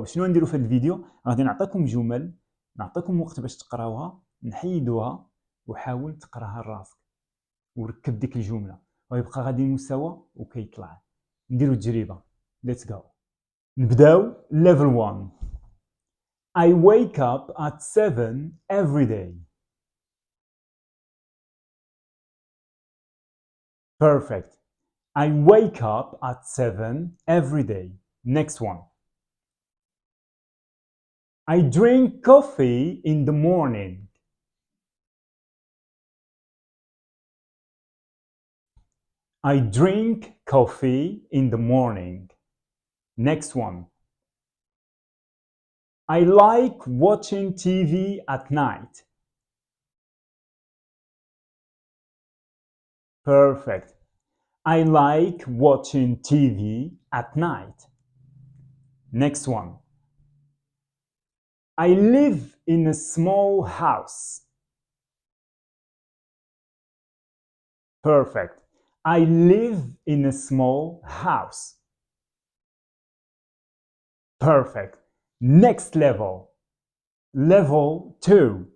شنو نديرو في هذا الفيديو؟ غادي نعطيكم جمل، نعطيكم وقت باش تقراوها، نحيدوها وحاول تقراها لراسك وركب ديك الجمله ويبقى غادي المستوى وكيطلع. نديرو تجربه. Let's go. نبداو level 1. I wake up at 7 every day. Perfect. I wake up at 7 every day. Next one. I drink coffee in the morning. I drink coffee in the morning. Next one. I like watching TV at night. Perfect. I like watching TV at night. Next one. I live in a small house. Perfect. I live in a small house. Perfect. Next level. Level 2.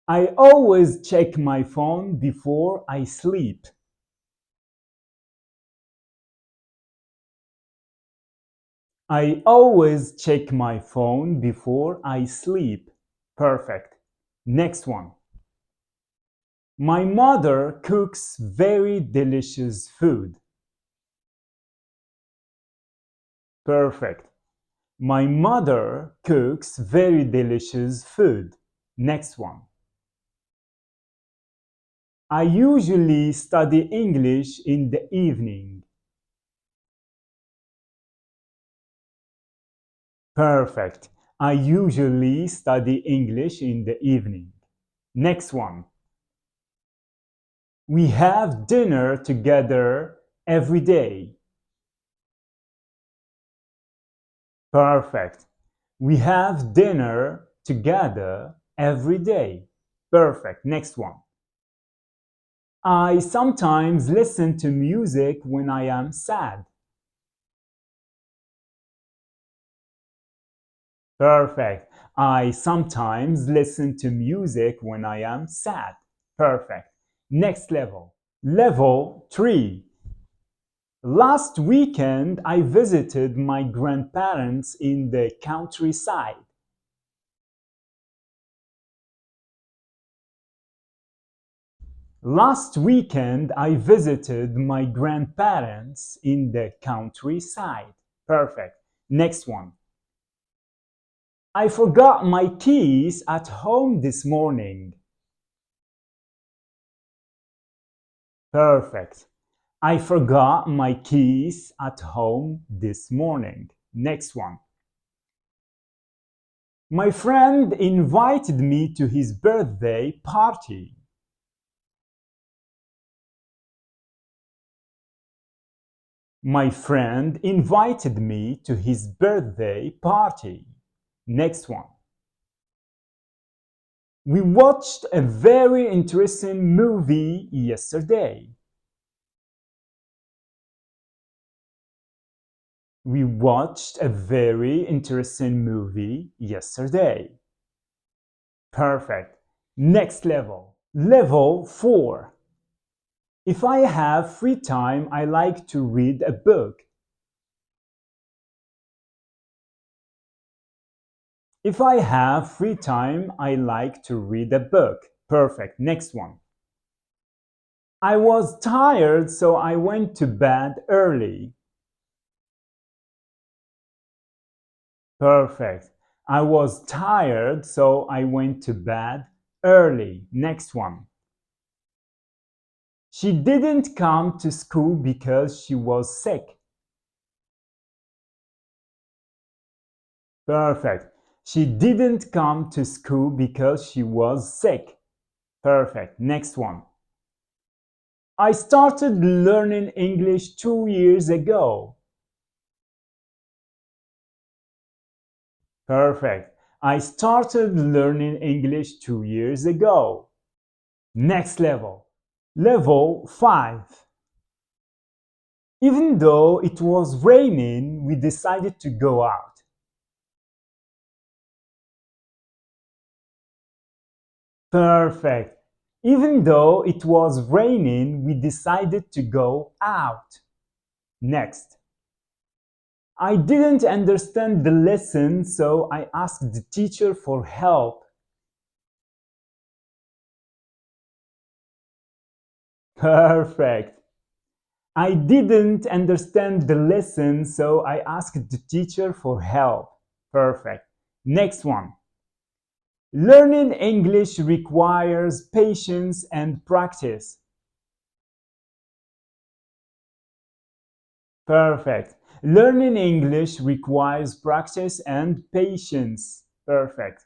I always check my phone before I sleep. I always check my phone before I sleep. Perfect. Next one. My mother cooks very delicious food. Perfect. My mother cooks very delicious food. Next one. I usually study English in the evening. Perfect. I usually study English in the evening. Next one. We have dinner together every day. Perfect. We have dinner together every day. Perfect. Next one. I sometimes listen to music when I am sad. Perfect. I sometimes listen to music when I am sad. Perfect. Next level. Level 3. Last weekend, I visited my grandparents in the countryside. Last weekend, I visited my grandparents in the countryside. Perfect. Next one. I forgot my keys at home this morning. Perfect. I forgot my keys at home this morning. Next one. My friend invited me to his birthday party. My friend invited me to his birthday party. Next one. We watched a very interesting movie yesterday. We watched a very interesting movie yesterday. Perfect. Next level. Level 4. If I have free time, I like to read a book. If I have free time, I like to read a book. Perfect. Next one. I was tired, so I went to bed early. Perfect. I was tired, so I went to bed early. Next one. She didn't come to school because she was sick. Perfect. She didn't come to school because she was sick. Perfect. Next one. I started learning English 2 years ago. Perfect. I started learning English 2 years ago. Next level. Level 5. Even though it was raining, we decided to go out. Perfect. Even though it was raining, we decided to go out. Next. I didn't understand the lesson, so I asked the teacher for help. Perfect. I didn't understand the lesson, so I asked the teacher for help. Perfect. Next one. Learning English requires patience and practice. Perfect. Learning English requires practice and patience. Perfect.